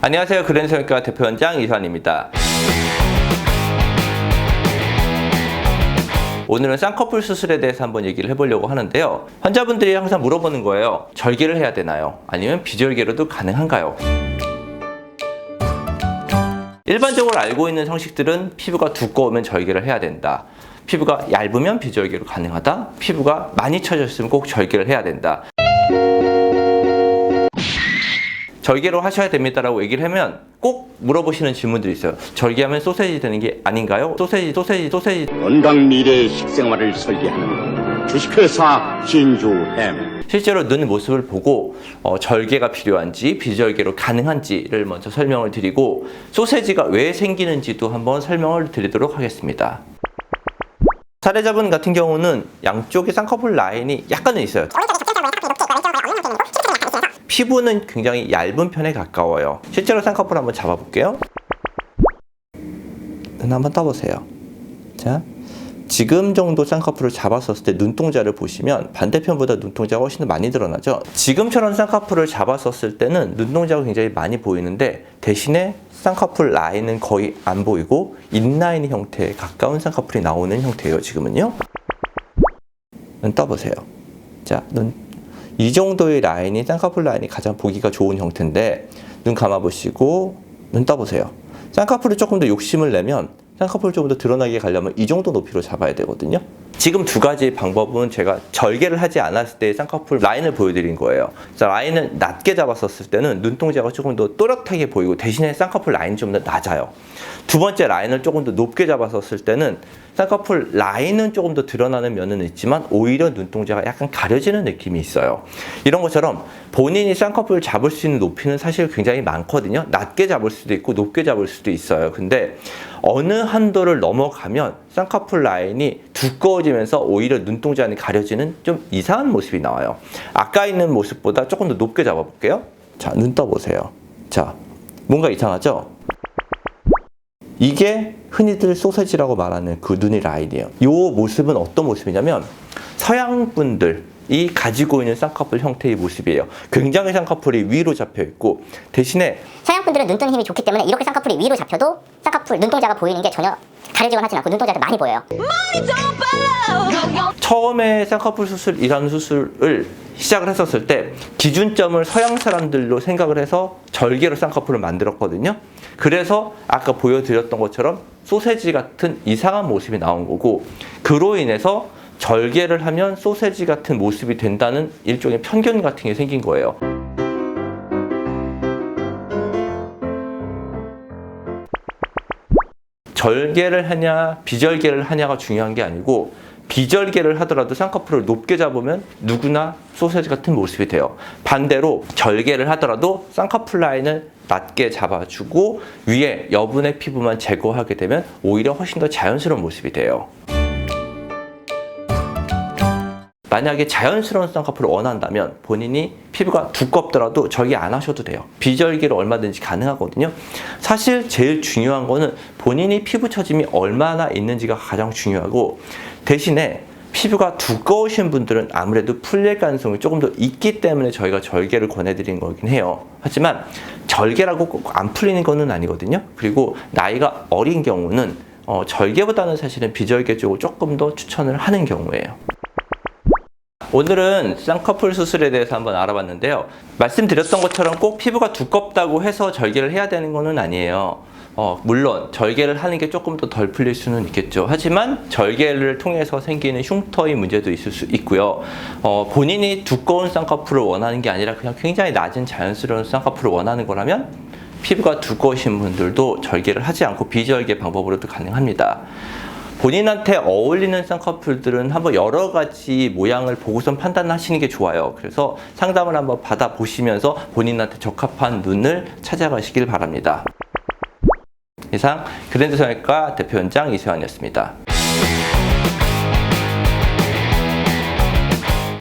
안녕하세요. 그랜드성형외과 대표원장 이수환입니다. 오늘은 쌍꺼풀 수술에 대해서 한번 얘기를 해보려고 하는데요. 환자분들이 항상 물어보는 거예요. 절개를 해야 되나요? 아니면 비절개로도 가능한가요? 일반적으로 알고 있는 상식들은 피부가 두꺼우면 절개를 해야 된다. 피부가 얇으면 비절개로 가능하다. 피부가 많이 처졌으면 꼭 절개를 해야 된다. 절개로 하셔야 됩니다라고 얘기를 하면 꼭 물어보시는 질문들이 있어요. 절개하면 소세지 되는 게 아닌가요? 소세지. 건강 미래의 식생활을 설계하는 주식회사 진주햄. 실제로 눈 모습을 보고 절개가 필요한지 비절개로 가능한지를 먼저 설명을 드리고 소세지가 왜 생기는지도 한번 설명을 드리도록 하겠습니다. 사례자분 같은 경우는 양쪽에 쌍꺼풀 라인이 약간은 있어요. 피부는 굉장히 얇은 편에 가까워요. 실제로 쌍꺼풀 한번 잡아볼게요. 눈 한번 떠보세요. 자, 지금 정도 쌍꺼풀을 잡았었을 때 눈동자를 보시면 반대편보다 눈동자가 훨씬 더 많이 드러나죠. 지금처럼 쌍꺼풀을 잡았었을 때는 눈동자가 굉장히 많이 보이는데 대신에 쌍꺼풀 라인은 거의 안 보이고 인라인 형태에 가까운 쌍꺼풀이 나오는 형태예요. 지금은요. 눈 떠보세요. 자, 이 정도의 라인이 쌍꺼풀 라인이 가장 보기가 좋은 형태인데 눈 감아보시고 눈 떠보세요. 쌍꺼풀이 조금 더 욕심을 내면 쌍꺼풀을 조금 더 드러나게 가려면 이 정도 높이로 잡아야 되거든요. 지금 두 가지 방법은 제가 절개를 하지 않았을 때 쌍꺼풀 라인을 보여드린 거예요. 자, 라인을 낮게 잡았었을 때는 눈동자가 조금 더 또렷하게 보이고 대신에 쌍꺼풀 라인이 좀 더 낮아요. 두 번째 라인을 조금 더 높게 잡았었을 때는 쌍꺼풀 라인은 조금 더 드러나는 면은 있지만 오히려 눈동자가 약간 가려지는 느낌이 있어요. 이런 것처럼 본인이 쌍꺼풀을 잡을 수 있는 높이는 사실 굉장히 많거든요. 낮게 잡을 수도 있고 높게 잡을 수도 있어요. 근데 어느 한도를 넘어가면 쌍꺼풀 라인이 두꺼워지면서 오히려 눈동자는 가려지는 좀 이상한 모습이 나와요. 아까 있는 모습보다 조금 더 높게 잡아볼게요. 자, 눈 떠보세요. 자, 뭔가 이상하죠? 이게 흔히들 소세지라고 말하는 그 눈의 라인이에요. 이 모습은 어떤 모습이냐면 서양 분들이 가지고 있는 쌍꺼풀 형태의 모습이에요. 굉장히 쌍꺼풀이 위로 잡혀 있고 대신에 서양 분들은 눈뜨는 힘이 좋기 때문에 이렇게 쌍꺼풀이 위로 잡혀도 쌍꺼풀 눈동자가 보이는 게 전혀 가려지거나 하진 않고 눈동자도 많이 보여요. 처음에 쌍꺼풀 수술이라는 수술을 시작을 했었을 때 기준점을 서양 사람들로 생각을 해서 절개로 쌍꺼풀을 만들었거든요. 그래서 아까 보여드렸던 것처럼 소세지 같은 이상한 모습이 나온 거고 그로 인해서 절개를 하면 소세지 같은 모습이 된다는 일종의 편견 같은 게 생긴 거예요. 절개를 하냐 비절개를 하냐가 중요한 게 아니고 비절개를 하더라도 쌍꺼풀을 높게 잡으면 누구나 소세지 같은 모습이 돼요. 반대로 절개를 하더라도 쌍꺼풀 라인을 낮게 잡아주고 위에 여분의 피부만 제거하게 되면 오히려 훨씬 더 자연스러운 모습이 돼요. 만약에 자연스러운 쌍꺼풀을 원한다면 본인이 피부가 두껍더라도 절개 안 하셔도 돼요. 비절개로 얼마든지 가능하거든요. 사실 제일 중요한 거는 본인이 피부 처짐이 얼마나 있는지가 가장 중요하고 대신에 피부가 두꺼우신 분들은 아무래도 풀릴 가능성이 조금 더 있기 때문에 저희가 절개를 권해드린 거긴 해요. 하지만 절개라고 꼭 안 풀리는 거는 아니거든요. 그리고 나이가 어린 경우는 절개보다는 사실은 비절개 쪽을 조금 더 추천을 하는 경우예요. 오늘은 쌍꺼풀 수술에 대해서 한번 알아봤는데요. 말씀드렸던 것처럼 꼭 피부가 두껍다고 해서 절개를 해야 되는 거는 아니에요. 물론 절개를 하는 게 조금 더 덜 풀릴 수는 있겠죠. 하지만 절개를 통해서 생기는 흉터의 문제도 있을 수 있고요. 본인이 두꺼운 쌍꺼풀을 원하는 게 아니라 그냥 굉장히 낮은 자연스러운 쌍꺼풀을 원하는 거라면 피부가 두꺼우신 분들도 절개를 하지 않고 비절개 방법으로도 가능합니다. 본인한테 어울리는 쌍꺼풀들은 한번 여러 가지 모양을 보고선 판단하시는 게 좋아요. 그래서 상담을 한번 받아보시면서 본인한테 적합한 눈을 찾아가시길 바랍니다. 이상 그랜드성형외과 대표원장 이수환이었습니다.